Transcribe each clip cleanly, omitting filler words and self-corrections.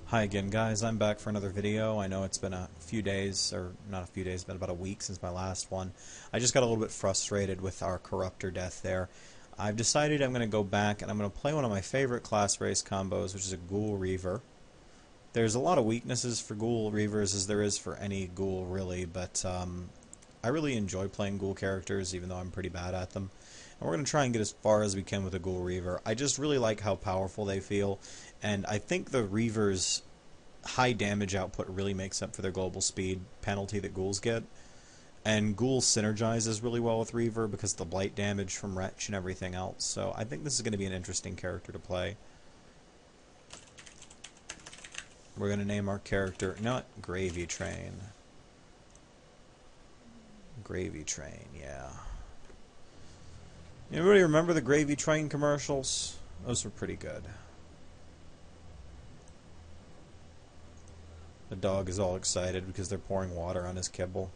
Hi again, guys. I'm back for another video. I know it's been a few days, or not a few days, but about a week since my last one. I just got a little bit frustrated with our Corruptor death there. I've decided I'm going to go back and I'm going to play one of my favorite class race combos, which is a Ghoul Reaver. There's a lot of weaknesses for Ghoul Reavers as there is for any Ghoul, really, but I really enjoy playing Ghoul characters, even though I'm pretty bad at them. And we're going to try and get as far as we can with a Ghoul Reaver. I just really like how powerful they feel, and I think the Reaver's high damage output really makes up for their global speed penalty that Ghouls get. And Ghoul synergizes really well with Reaver because of the blight damage from Wretch and everything else. So I think this is going to be an interesting character to play. We're going to name our character, not Gravy Train. Gravy Train, yeah. Anybody remember the Gravy Train commercials? Those were pretty good. The dog is all excited because they're pouring water on his kibble.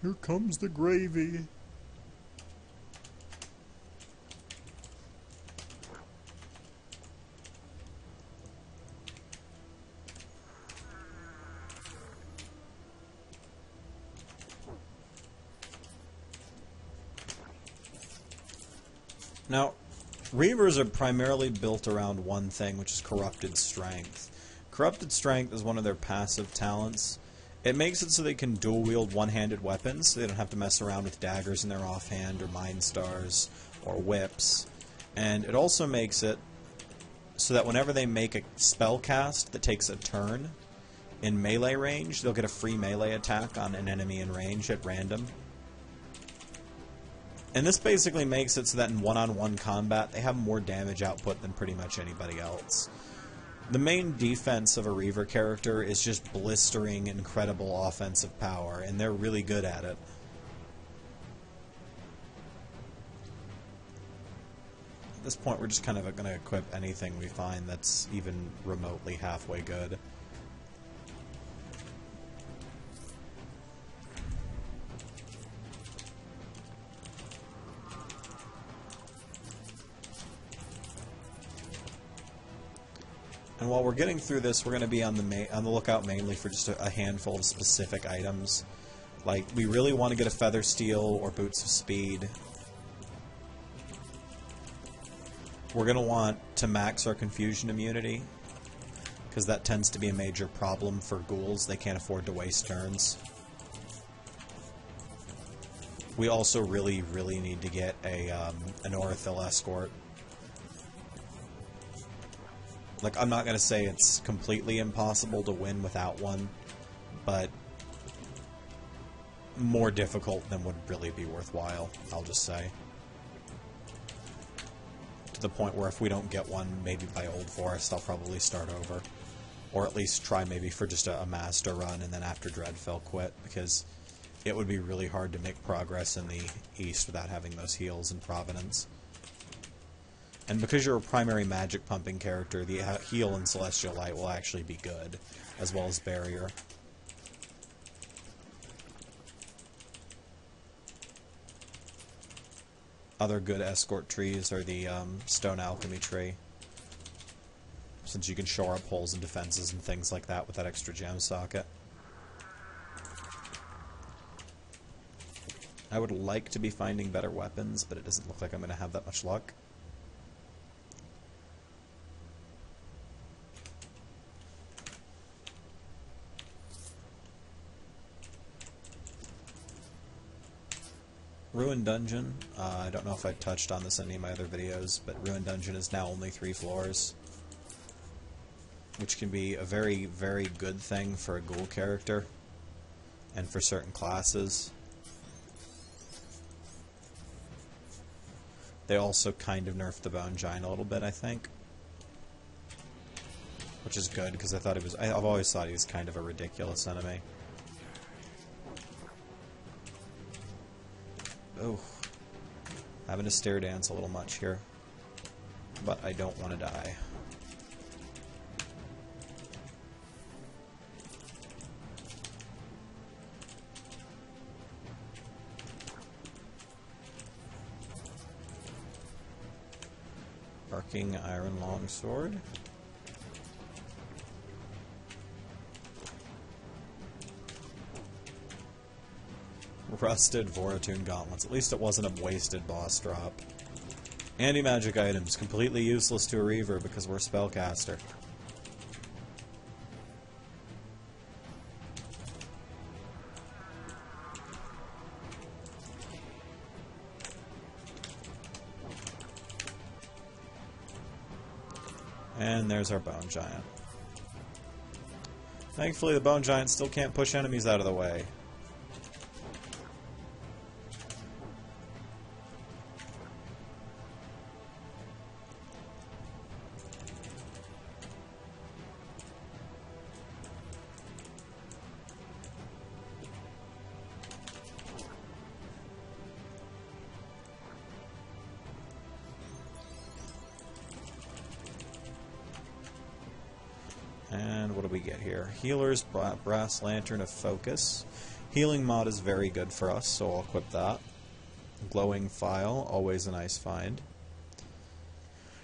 Here comes the gravy. Now, Reavers are primarily built around one thing, which is Corrupted Strength. Corrupted Strength is one of their passive talents. It makes it so they can dual-wield one-handed weapons, so they don't have to mess around with daggers in their offhand, or Mind Stars, or whips. And it also makes it so that whenever they make a spell cast that takes a turn in melee range, they'll get a free melee attack on an enemy in range at random. And this basically makes it so that in one-on-one combat, they have more damage output than pretty much anybody else. The main defense of a Reaver character is just blistering, incredible offensive power, and they're really good at it. At this point, we're just kind of going to equip anything we find that's even remotely halfway good. And while we're getting through this, we're going to be on the lookout mainly for just a handful of specific items. Like, we really want to get a Feather Steel or Boots of Speed. We're going to want to max our Confusion immunity, because that tends to be a major problem for Ghouls. They can't afford to waste turns. We also really need to get an Orithil Escort. Like, I'm not going to say it's completely impossible to win without one, but more difficult than would really be worthwhile, I'll just say. To the point where if we don't get one, maybe by Old Forest, I'll probably start over. Or at least try maybe for just a Master run, and then after Dreadfell quit, because it would be really hard to make progress in the East without having those heals in Providence. And because you're a primary magic pumping character, the heal in Celestial Light will actually be good, as well as Barrier. Other good escort trees are the Stone Alchemy tree, since you can shore up holes in defenses and things like that with that extra gem socket. I would like to be finding better weapons, but it doesn't look like I'm going to have that much luck. Ruin Dungeon, I don't know if I've touched on this in any of my other videos, but Ruin Dungeon is now only 3 floors, which can be a very good thing for a Ghoul character, and for certain classes. They also kind of nerfed the Bone Giant a little bit, I think, which is good, because I've always thought he was kind of a ridiculous enemy. Oh, having to stair dance a little much here, but I don't want to die. Arcing Iron Longsword. Rusted Voratune Gauntlets. At least it wasn't a wasted boss drop. Anti-magic items. Completely useless to a Reaver because we're a spellcaster. And there's our Bone Giant. Thankfully the Bone Giant still can't push enemies out of the way. And what do we get here? Healer's Brass Lantern of Focus. Healing mod is very good for us, so I'll equip that. Glowing File, always a nice find.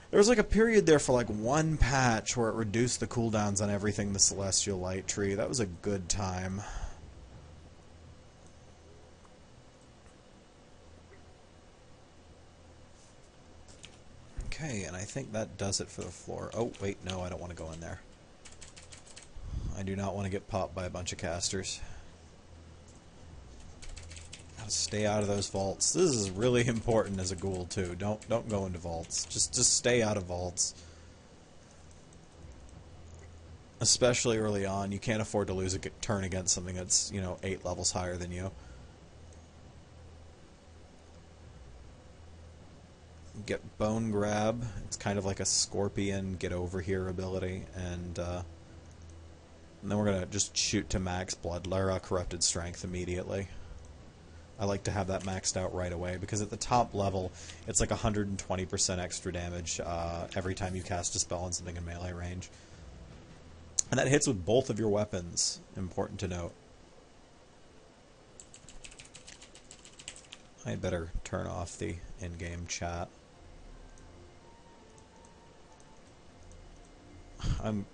There was like a period there for like one patch where it reduced the cooldowns on everything the Celestial Light Tree. That was a good time. Okay, and I think that does it for the floor. Oh, wait, no, I don't want to go in there. I do not want to get popped by a bunch of casters. Gotta stay out of those vaults. This is really important as a ghoul too. Don't go into vaults. Just stay out of vaults. Especially early on, you can't afford to lose a turn against something that's, you know, 8 levels higher than you. Get Bone Grab. It's kind of like a Scorpion get over here ability, and then we're gonna just shoot to max blood, corrupted strength immediately. I like to have that maxed out right away because at the top level, it's like 120% extra damage every time you cast a spell on something in melee range, and that hits with both of your weapons. Important to note. I better turn off the in-game chat. I'm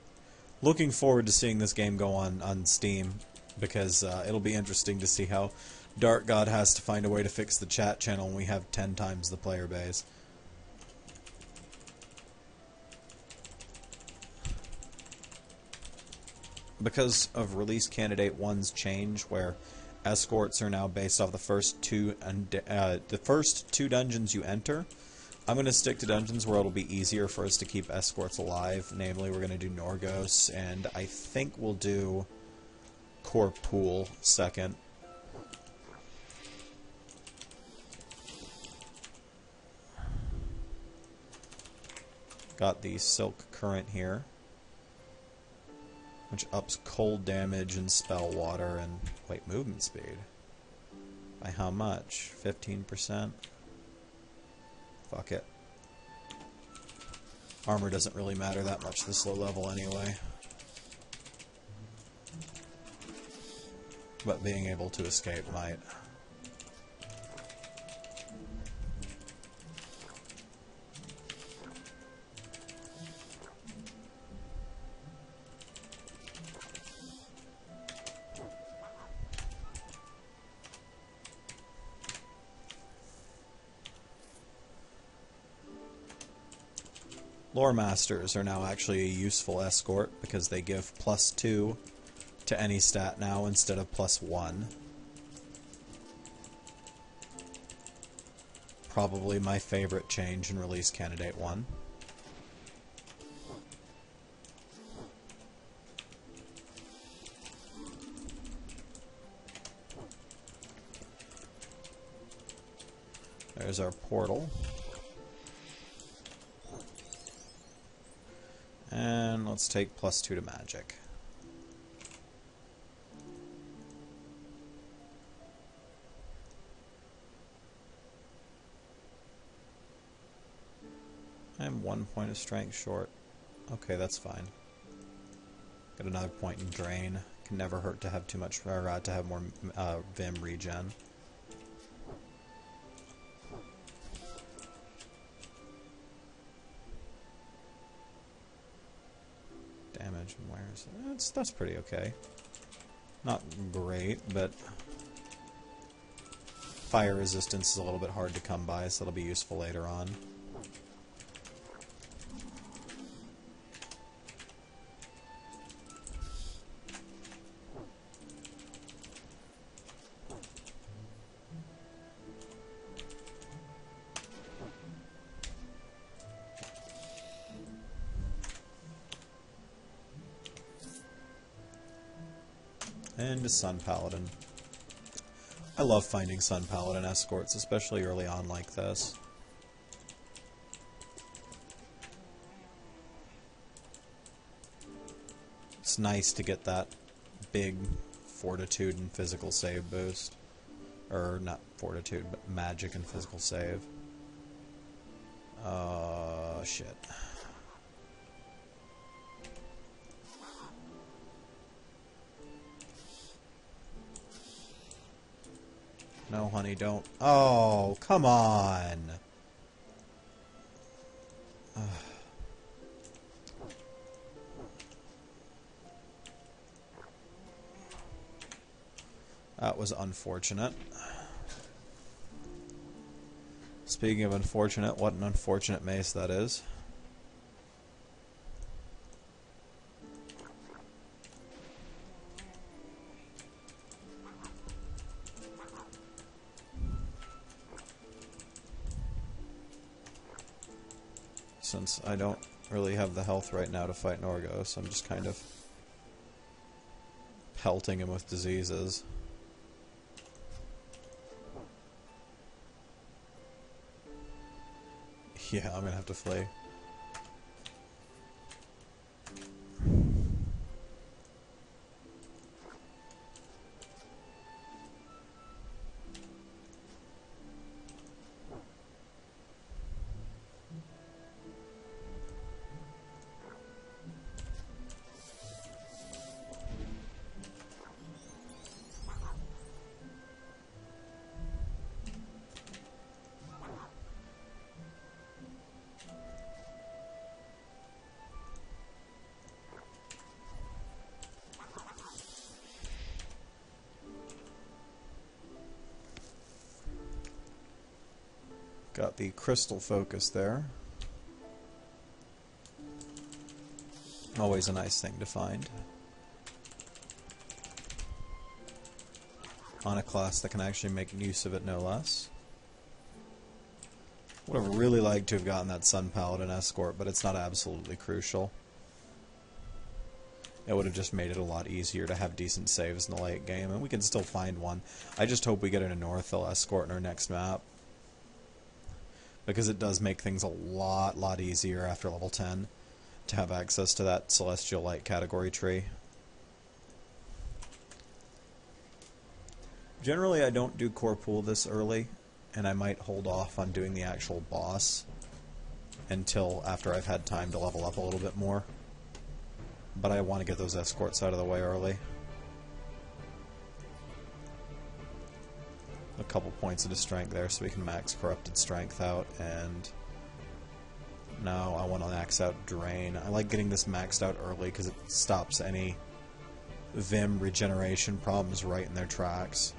looking forward to seeing this game go on Steam, because it'll be interesting to see how Dark God has to find a way to fix the chat channel when we have 10 times the player base. Because of Release Candidate 1's change, where escorts are now based off the first two dungeons you enter, I'm going to stick to dungeons where it'll be easier for us to keep escorts alive. Namely, we're going to do Norgos, and I think we'll do Corpool second. Got the Silk Current here, which ups cold damage and spell water and, wait, movement speed. By how much? 15%? Fuck it. Armor doesn't really matter that much this low level anyway. But being able to escape might. Lore Masters are now actually a useful escort because they give +2 to any stat now instead of +1. Probably my favorite change in Release Candidate 1. There's our portal. And let's take +2 to magic. I'm 1 point of strength short. Okay, that's fine. Got another point in drain. Can never hurt to have too much, or to have more Vim regen. damage and wears. That's pretty okay. Not great, but fire resistance is a little bit hard to come by, so it'll be useful later on. And a Sun Paladin. I love finding Sun Paladin escorts, especially early on like this. It's nice to get that big fortitude and physical save boost. Or, not fortitude, but magic and physical save. Shit. No, honey, don't. Oh, come on. That was unfortunate. Speaking of unfortunate, what an unfortunate mace that is. Since I don't really have the health right now to fight Norgos, I'm just kind of pelting him with diseases. Yeah, I'm gonna have to flee. Got the crystal focus there. Always a nice thing to find. On a class that can actually make use of it, no less. Would have really liked to have gotten that Sun Paladin escort, but it's not absolutely crucial. It would have just made it a lot easier to have decent saves in the late game, and we can still find one. I just hope we get an Northil escort in our next map, because it does make things a lot easier after level 10 to have access to that Celestial Light category tree. Generally, I don't do core pool this early, and I might hold off on doing the actual boss until after I've had time to level up a little bit more. But I want to get those escorts out of the way early. A couple points into strength there so we can max corrupted strength out, and now I want to max out drain. I like getting this maxed out early because it stops any Vim regeneration problems right in their tracks.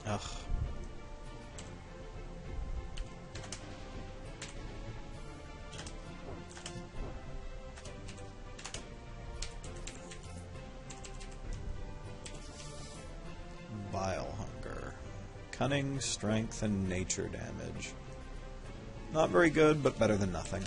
Ugh. Vile hunger. Cunning, strength, and nature damage. Not very good, but better than nothing.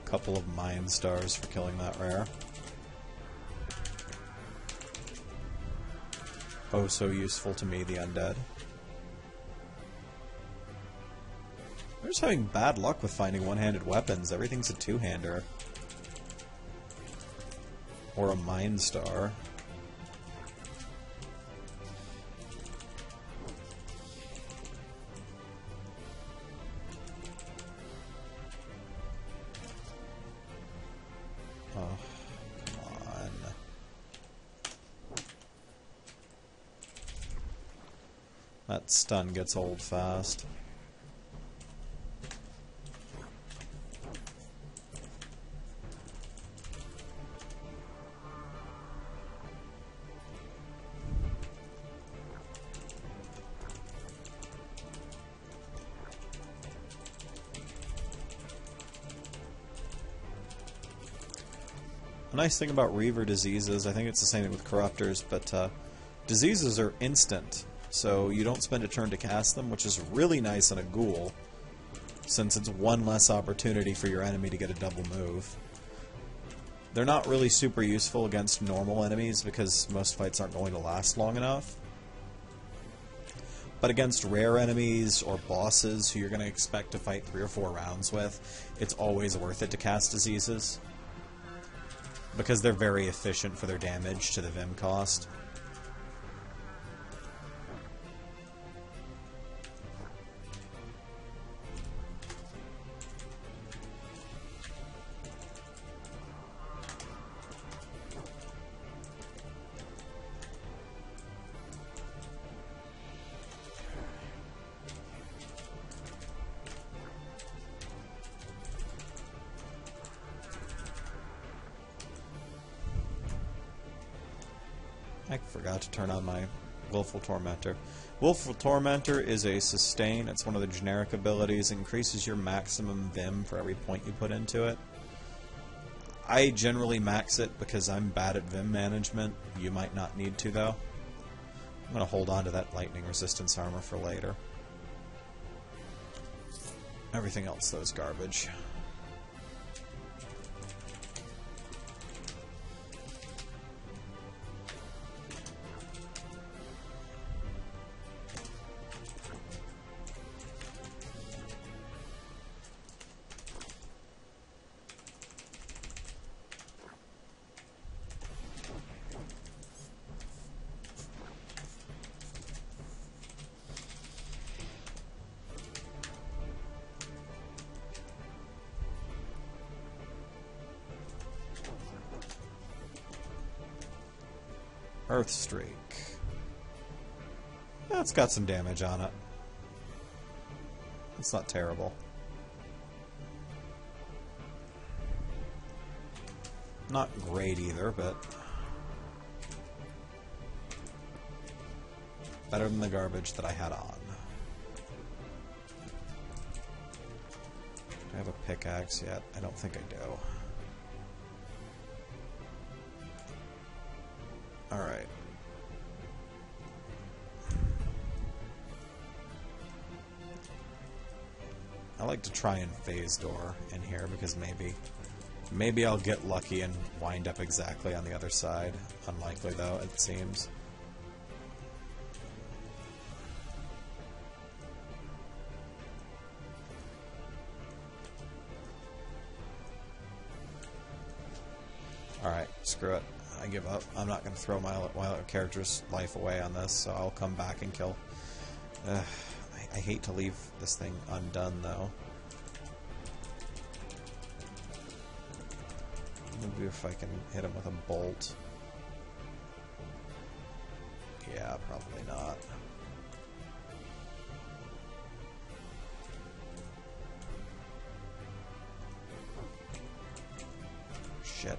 Couple of Mind Stars for killing that rare. oh so useful to me, the undead. I'm just having bad luck with finding one-handed weapons. Everything's a two-hander. Or a Mind Star. Oh, come on. That stun gets old fast. A nice thing about Reaver diseases, I think it's the same thing with Corruptors, but diseases are instant, so you don't spend a turn to cast them, which is really nice on a Ghoul, since it's one less opportunity for your enemy to get a double move. They're not really super useful against normal enemies, because most fights aren't going to last long enough. But against rare enemies or bosses who you're going to expect to fight 3 or 4 rounds with, it's always worth it to cast diseases, because they're very efficient for their damage to the Vim cost. I forgot to turn on my Willful Tormentor. Willful Tormentor is a sustain. It's one of the generic abilities. It increases your maximum Vim for every point you put into it. I generally max it because I'm bad at Vim management. You might not need to, though. I'm going to hold on to that lightning resistance armor for later. Everything else, though, is garbage. Earth Streak. That's got some damage on it. It's not terrible. Not great either, but better than the garbage that I had on. Do I have a pickaxe yet? I don't think I do. Alright. I like to try and phase door in here because maybe I'll get lucky and wind up exactly on the other side. Unlikely though, it seems. Alright, screw it. I give up. I'm not going to throw my character's life away on this, so I'll come back and kill. I hate to leave this thing undone, though. Maybe if I can hit him with a bolt. Yeah, probably not. Shit.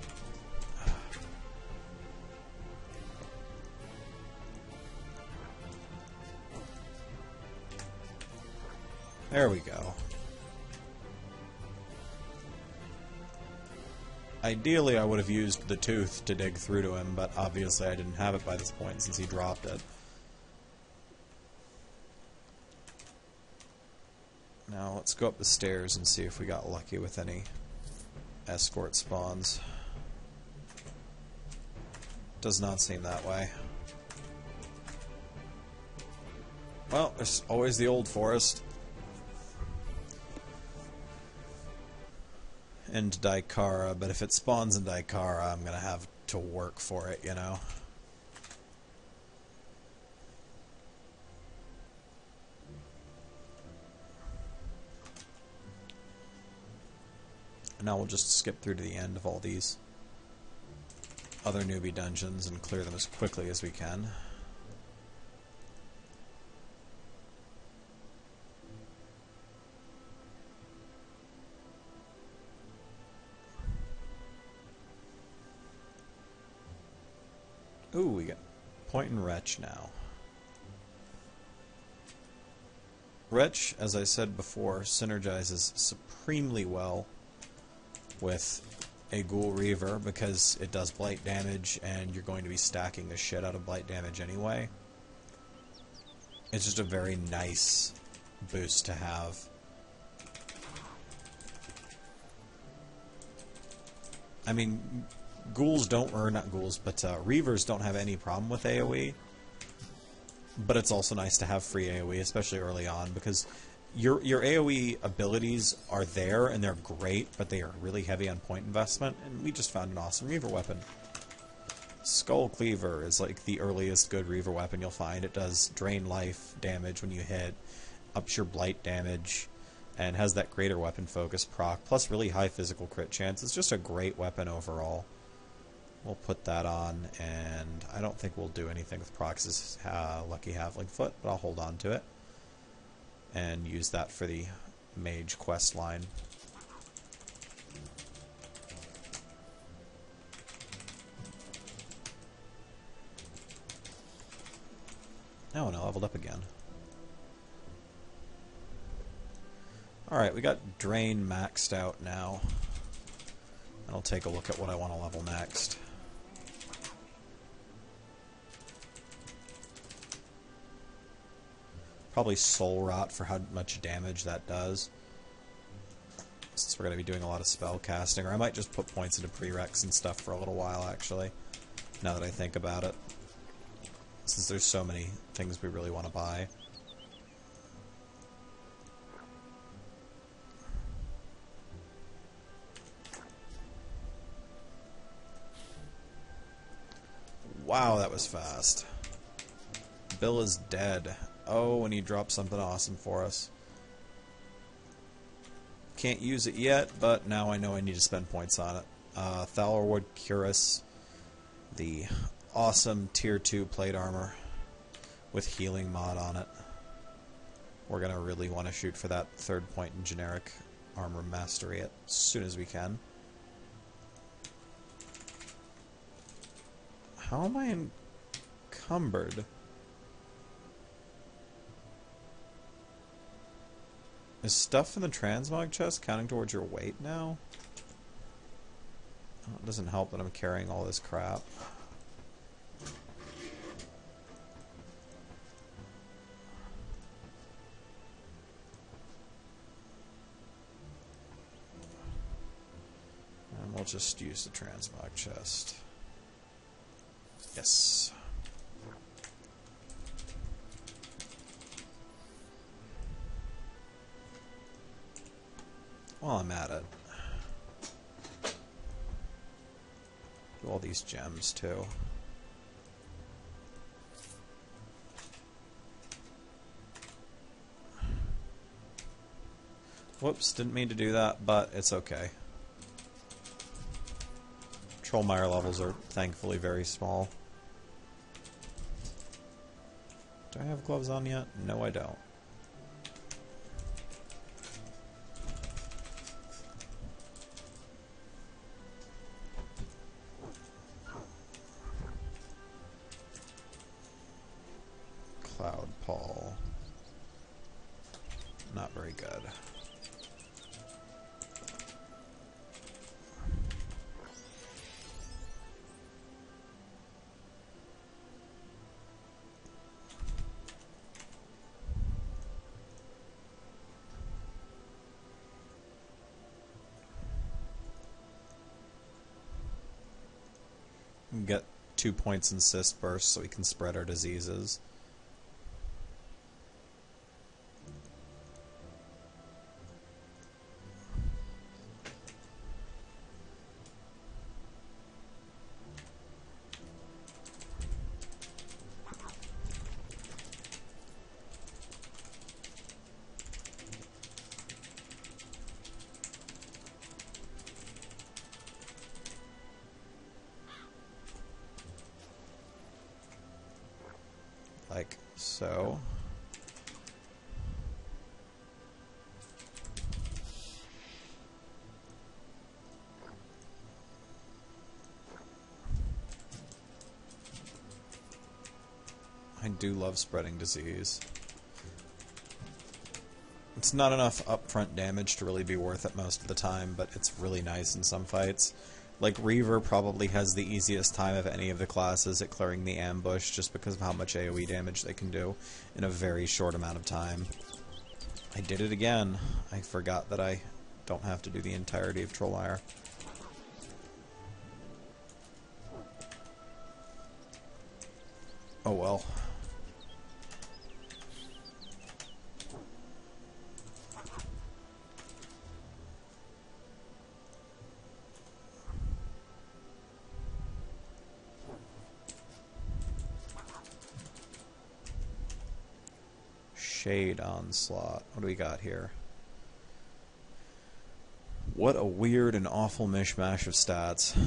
There we go. Ideally, I would have used the tooth to dig through to him, but obviously I didn't have it by this point since he dropped it. Now, let's go up the stairs and see if we got lucky with any escort spawns. Does not seem that way. Well, there's always the old forest. And Daikara, but if it spawns in Daikara, I'm gonna have to work for it, you know? And now we'll just skip through to the end of all these other newbie dungeons and clear them as quickly as we can. Ooh, we got Point and Wretch now. Wretch, as I said before, synergizes supremely well with a Ghoul Reaver because it does blight damage and you're going to be stacking the shit out of blight damage anyway. It's just a very nice boost to have. I mean, ghouls don't, or not ghouls, but Reavers don't have any problem with AoE. But it's also nice to have free AoE, especially early on, because your AoE abilities are there and they're great, but they are really heavy on point investment, and we just found an awesome Reaver weapon. Skull Cleaver is like the earliest good Reaver weapon you'll find. It does drain life damage when you hit, ups your blight damage, and has that greater weapon focus proc, plus really high physical crit chance. It's just a great weapon overall. We'll put that on, and I don't think we'll do anything with Prox's Lucky Halfling Foot, but I'll hold on to it and use that for the mage quest line. Oh, and I leveled up again. Alright, we got Drain maxed out now. And I'll take a look at what I want to level next. Probably Soul Rot for how much damage that does, since we're going to be doing a lot of spell casting. Or I might just put points into prereqs and stuff for a little while, actually, now that I think about it, since there's so many things we really want to buy. Wow, that was fast. Bill is dead. Oh, and he dropped something awesome for us. Can't use it yet, but now I know I need to spend points on it. Thalorwood Cuirass, the awesome Tier 2 plate armor with healing mod on it. We're going to really want to shoot for that 3rd point in generic armor mastery as soon as we can. How am I encumbered? Is stuff in the transmog chest counting towards your weight now? Oh, it doesn't help that I'm carrying all this crap. And we'll just use the transmog chest. Yes. While I'm at it, do all these gems too. Whoops, didn't mean to do that, but it's okay. Trollmire levels are thankfully very small. Do I have gloves on yet? No, I don't. Cloud Paul. Not very good. Get 2 points in cyst burst so we can spread our diseases. like so. I do love spreading disease. It's not enough upfront damage to really be worth it most of the time, but it's really nice in some fights. Like, Reaver probably has the easiest time of any of the classes at clearing the ambush just because of how much AoE damage they can do in a very short amount of time. I did it again. I forgot that I don't have to do the entirety of Trollire. Oh well. Shade Onslaught. What do we got here? What a weird and awful mishmash of stats.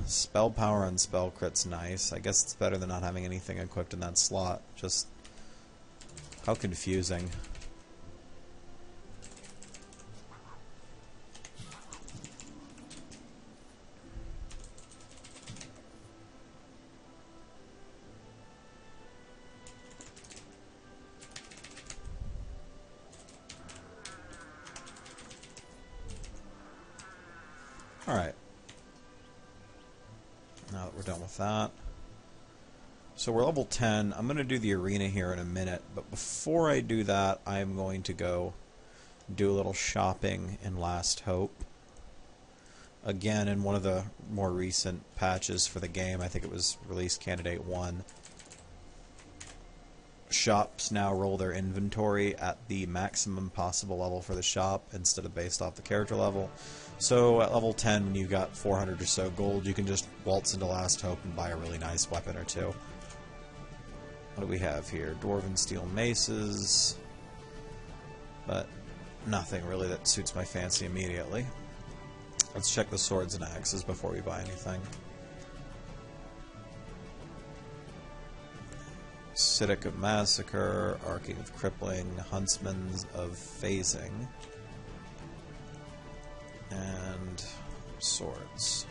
Spell power on spell crit's nice. I guess it's better than not having anything equipped in that slot. Just how confusing. Alright. Now that we're done with that. So we're level 10. I'm going to do the arena here in a minute, but before I do that, I'm going to go do a little shopping in Last Hope. Again, in one of the more recent patches for the game, I think it was Release Candidate 1, shops now roll their inventory at the maximum possible level for the shop instead of based off the character level. So at level 10, when you got 400 or so gold, you can just waltz into Last Hope and buy a really nice weapon or two. What do we have here? Dwarven steel maces, but nothing really that suits my fancy immediately. Let's check the swords and axes before we buy anything. Acidic of Massacre, Arcing of Crippling, Huntsman of Phasing, and swords.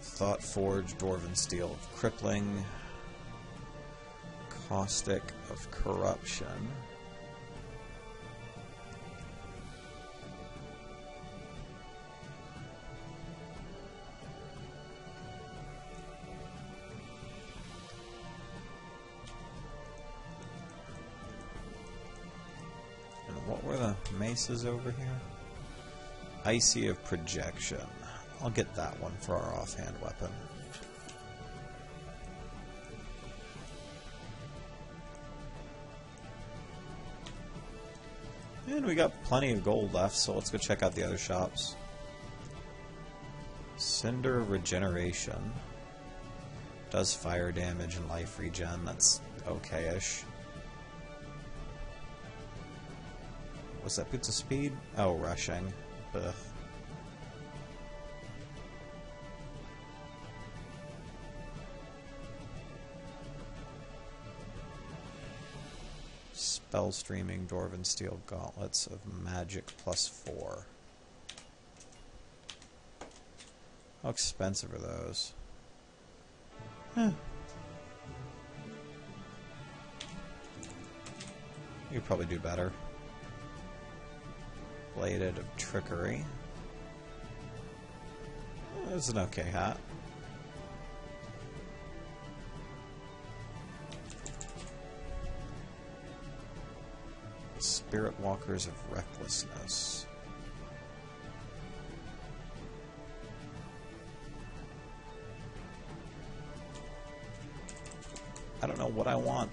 Thought Forge, Dwarven Steel of Crippling, Caustic of Corruption, and what were the maces over here? Icy of Projection. I'll get that one for our offhand weapon. And we got plenty of gold left, so let's go check out the other shops. Cinder Regeneration. Does fire damage and life regen, that's okay-ish. Was that boots of speed? Oh, rushing. Ugh. Spell streaming, Dwarven Steel Gauntlets of Magic +4. How expensive are those? You could probably do better. Bladed of Trickery. That's an okay hat. Spirit Walkers of Recklessness. I don't know what I want.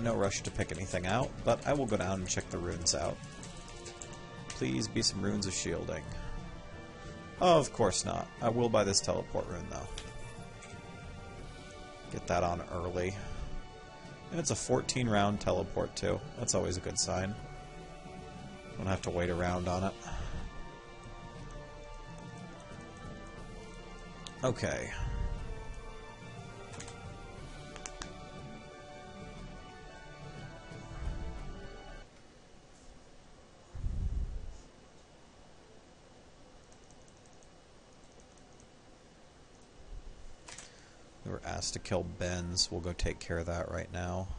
No rush to pick anything out, but I will go down and check the runes out. Please be some runes of shielding. Oh, of course not. I will buy this teleport rune, though. Get that on early. And it's a 14-round teleport, too. That's always a good sign. Don't have to wait around on it. Okay. We were asked to kill Benz. We'll go take care of that right now.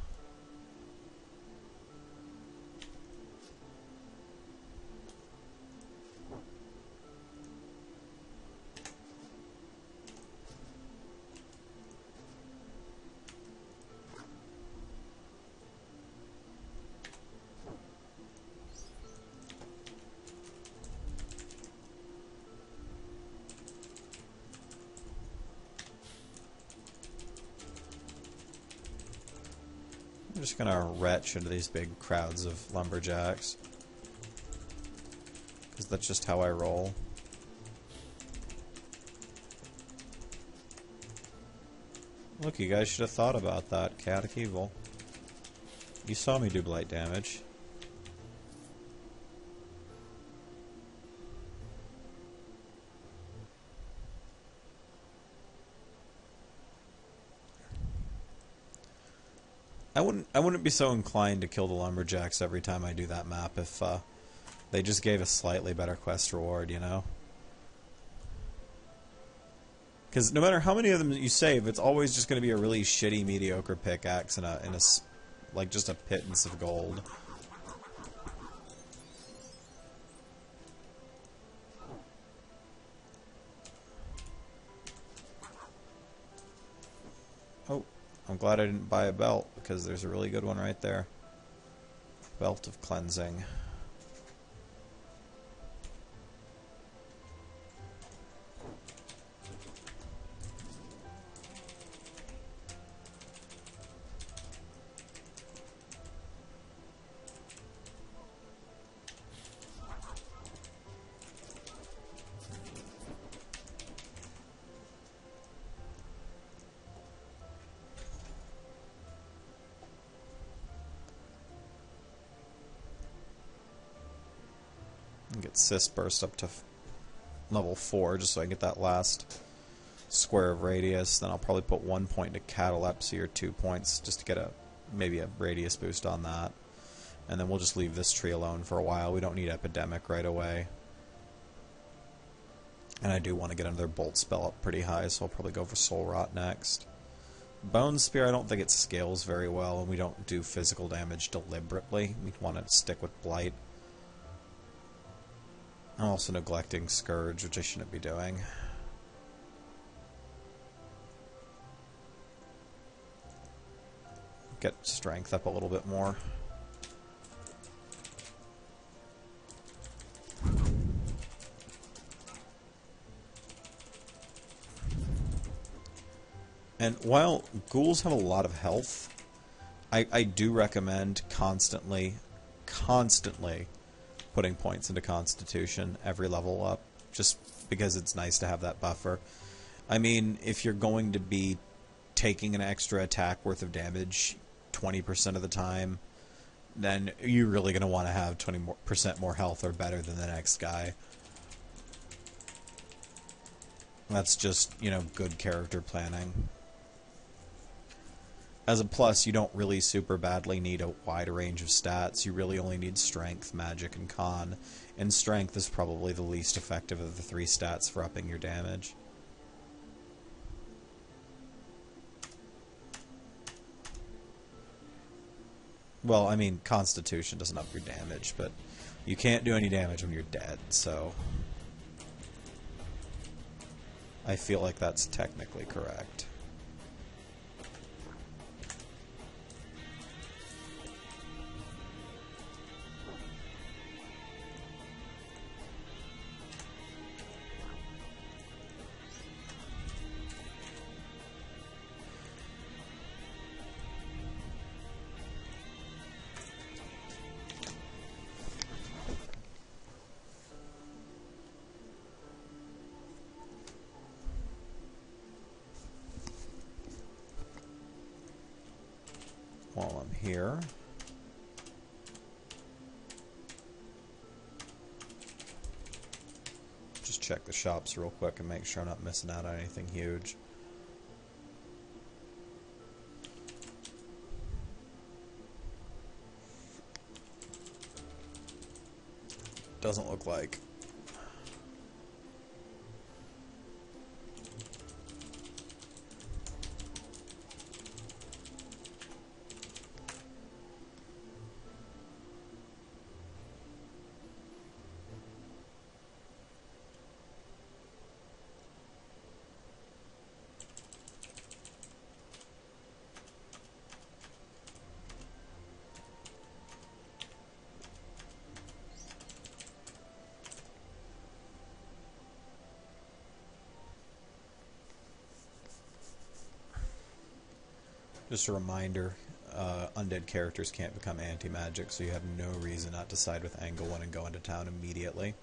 I'm just gonna retch into these big crowds of lumberjacks, because that's just how I roll. Look, you guys should have thought about that, Chaotic Evil. You saw me do blight damage. I wouldn't be so inclined to kill the lumberjacks every time I do that map if they just gave a slightly better quest reward, you know? Because no matter how many of them you save, it's always just going to be a really shitty, mediocre pickaxe and like just a pittance of gold. Oh, I'm glad I didn't buy a belt, because there's a really good one right there. Belt of Cleansing. And get Sis Burst up to level 4 just so I can get that last square of radius. Then I'll probably put 1 point into Catalepsy or 2 points just to get maybe a radius boost on that. And then we'll just leave this tree alone for a while. We don't need Epidemic right away. And I do want to get another Bolt spell up pretty high, so I'll probably go for Soul Rot next. Bone Spear, I don't think it scales very well, and we don't do physical damage deliberately. We want to stick with Blight. I'm also neglecting Scourge, which I shouldn't be doing. Get Strength up a little bit more. And while ghouls have a lot of health, I do recommend constantly putting points into Constitution every level up, just because it's nice to have that buffer. I mean, if you're going to be taking an extra attack worth of damage 20% of the time, then you're really going to want to have 20% more health or better than the next guy. That's just, you know, good character planning. As a plus, you don't really super badly need a wide range of stats. You really only need Strength, Magic, and Con. And Strength is probably the least effective of the 3 stats for upping your damage. Well, I mean, Constitution doesn't up your damage, but you can't do any damage when you're dead, so I feel like that's technically correct. While I'm here, just check the shops real quick and make sure I'm not missing out on anything huge. Doesn't look like. Just a reminder, undead characters can't become anti-magic, so you have no reason not to side with Anglewood and go into town immediately.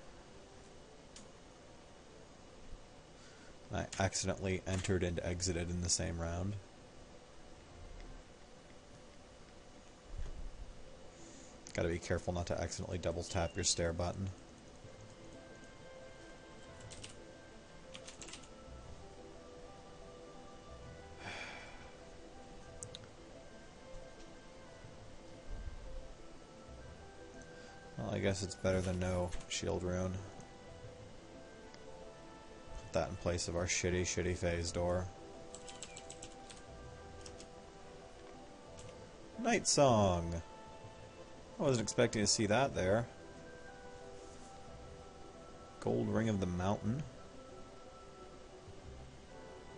I accidentally entered and exited in the same round. Gotta be careful not to accidentally double tap your stair button. Well, I guess it's better than no shield rune. Put that in place of our shitty phase door. Night Song! I wasn't expecting to see that there. Gold Ring of the Mountain.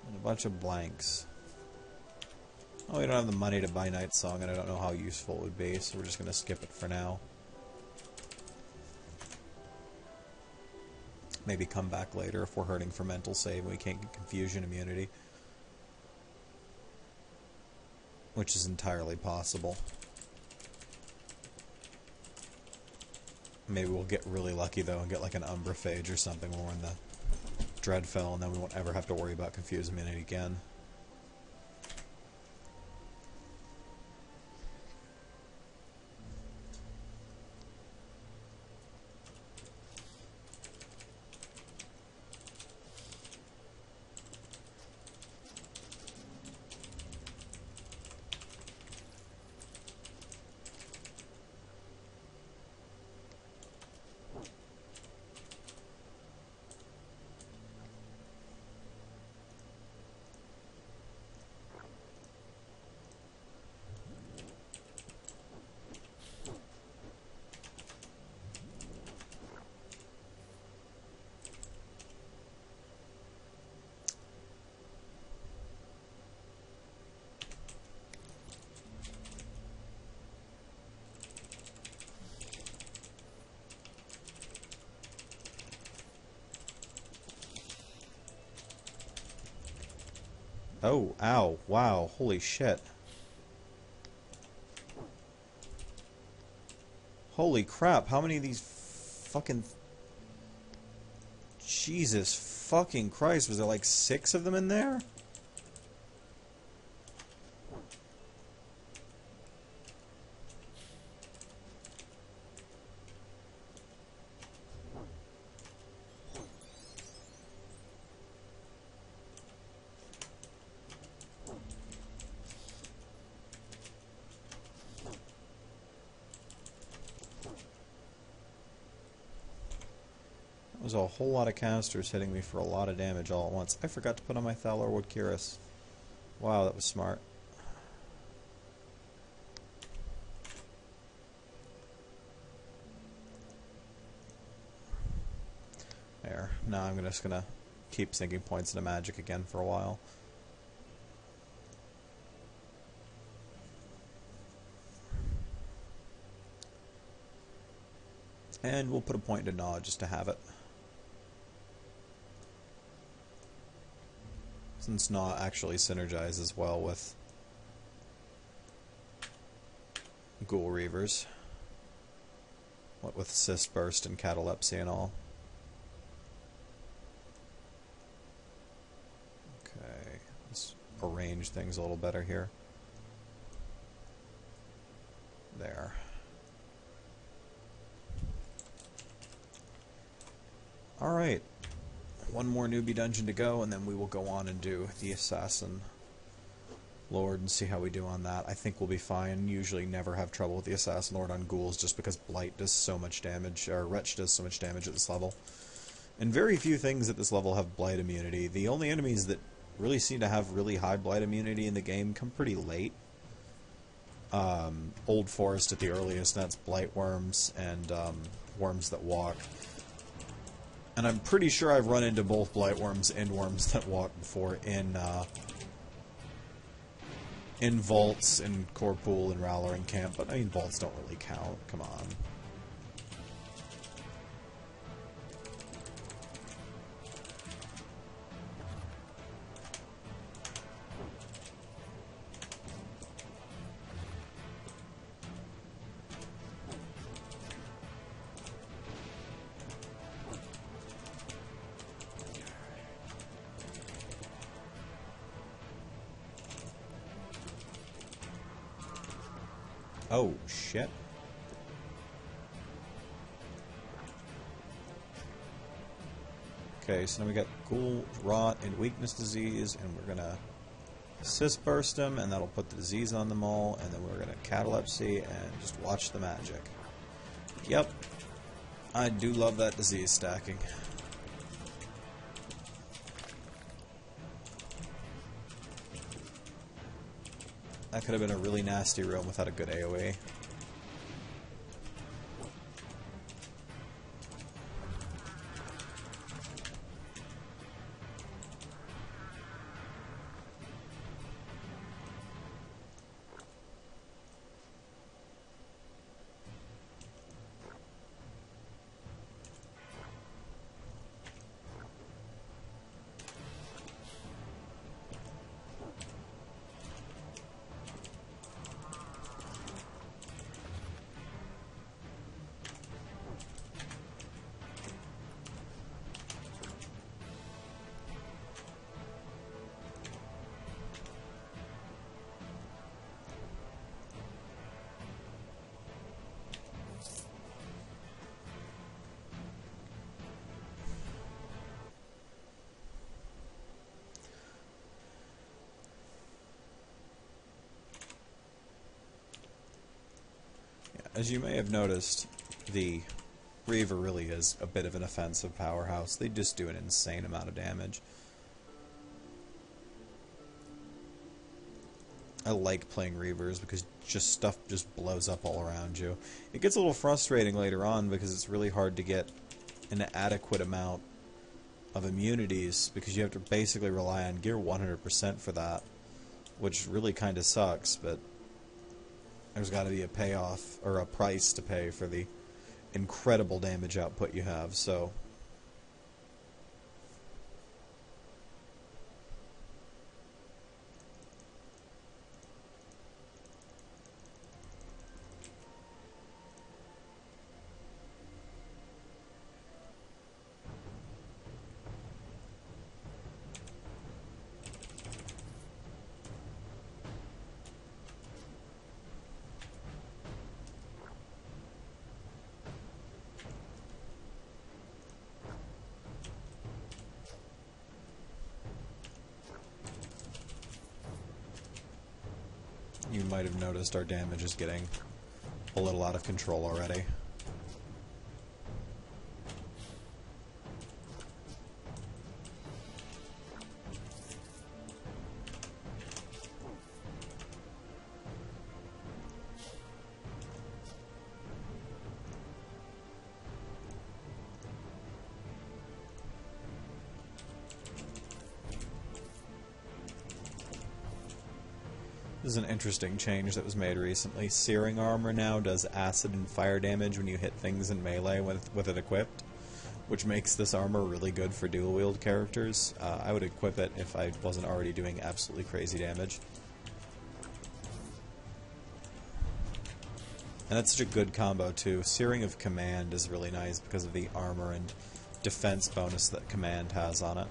And a bunch of blanks. Oh, we don't have the money to buy Night Song, and I don't know how useful it would be, so we're just going to skip it for now. Maybe come back later if we're hurting for mental save and we can't get confusion immunity. Which is entirely possible. Maybe we'll get really lucky though and get like an Umbraphage or something when we're in the Dreadfell, and then we won't ever have to worry about confused immunity again. Oh, ow, wow, holy shit. Holy crap, how many of these fucking... Jesus fucking Christ, was there like 6 of them in there? There's a whole lot of casters hitting me for a lot of damage all at once. I forgot to put on my Thalorwood Cuirass. Wow, that was smart. There. Now I'm just gonna keep sinking points into magic again for a while. And we'll put a point into Gnaw just to have it. Since Gnaw actually synergizes well with Ghoul Reavers. What with Cyst Burst and Catalepsy and all. Okay, let's arrange things a little better here. There. Alright. One more newbie dungeon to go, and then we will go on and do the Assassin Lord and see how we do on that. I think we'll be fine. Usually never have trouble with the Assassin Lord on ghouls just because Blight does so much damage, or Wretch does so much damage at this level. And very few things at this level have Blight immunity. The only enemies that really seem to have really high Blight immunity in the game come pretty late. Old Forest at the earliest, that's Blight Worms and Worms that walk. And I'm pretty sure I've run into both Blightworms and Worms that walk before in vaults, in Corpool, and Rowlering Camp, but I mean, vaults don't really count. Come on. Oh, shit. Okay, so now we got Ghoul, Rot, and Weakness Disease, and we're gonna Cyst Burst them, and that'll put the disease on them all, and then we're gonna Catalepsy and just watch the magic. Yep. I do love that disease stacking. That could have been a really nasty room without a good AoE. As you may have noticed, the Reaver really is a bit of an offensive powerhouse. They just do an insane amount of damage. I like playing Reavers because just stuff just blows up all around you. It gets a little frustrating later on because it's really hard to get an adequate amount of immunities because you have to basically rely on gear 100% for that, which really kind of sucks, but there's got to be a payoff or a price to pay for the incredible damage output you have, so you might have noticed our damage is getting a little out of control already. This is an interesting change that was made recently. Searing armor now does acid and fire damage when you hit things in melee with it equipped, which makes this armor really good for dual-wield characters. I would equip it if I wasn't already doing absolutely crazy damage. And that's such a good combo too. Searing of Command is really nice because of the armor and defense bonus that Command has on it.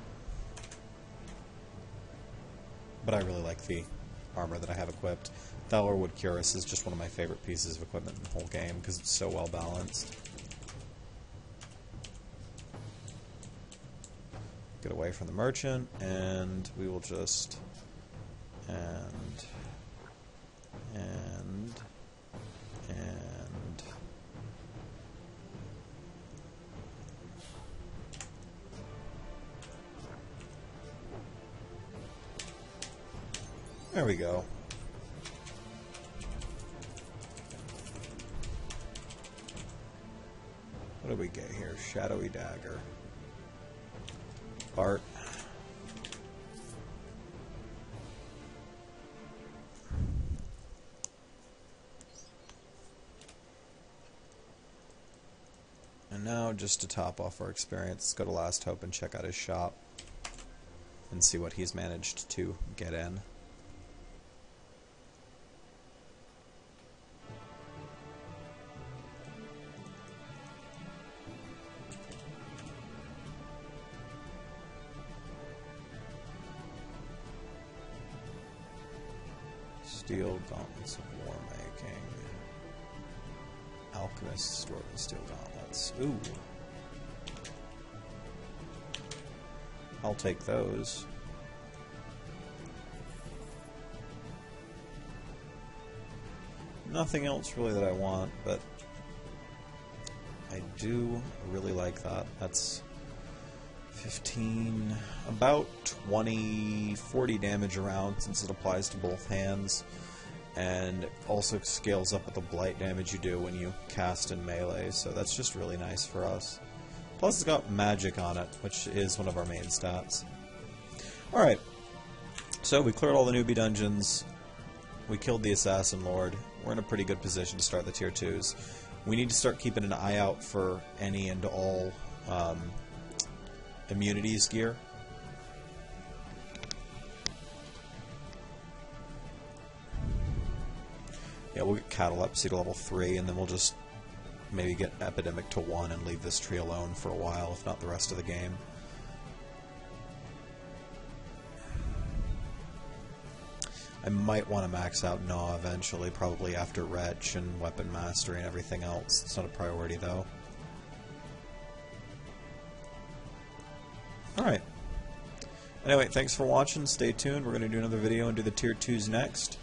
But I really like the armor that I have equipped. Thalorwood Cuirass is just one of my favorite pieces of equipment in the whole game because it's so well balanced. Get away from the merchant, and we will just and there we go. What do we get here? Shadowy Dagger. Bart. And now, just to top off our experience, let's go to Last Hope and check out his shop and see what he's managed to get in. Steel Gauntlets of War Making. Alchemist, Dwarven Steel Gauntlets. Ooh. I'll take those. Nothing else really that I want, but I do really like that. That's 15, about 20, 40 damage around since it applies to both hands, and it also scales up with the blight damage you do when you cast in melee, so that's just really nice for us. Plus it's got magic on it, which is one of our main stats. Alright, so we cleared all the newbie dungeons, we killed the Assassin Lord, we're in a pretty good position to start the tier 2s. We need to start keeping an eye out for any and all immunities gear. Yeah, we'll get Catalepsy to level 3, and then we'll just maybe get Epidemic to 1 and leave this tree alone for a while, if not the rest of the game. I might want to max out Gnaw eventually, probably after Retch and Weapon Mastery and everything else. It's not a priority, though. Alright. Anyway, thanks for watching. Stay tuned. We're going to do another video and do the tier 2s next.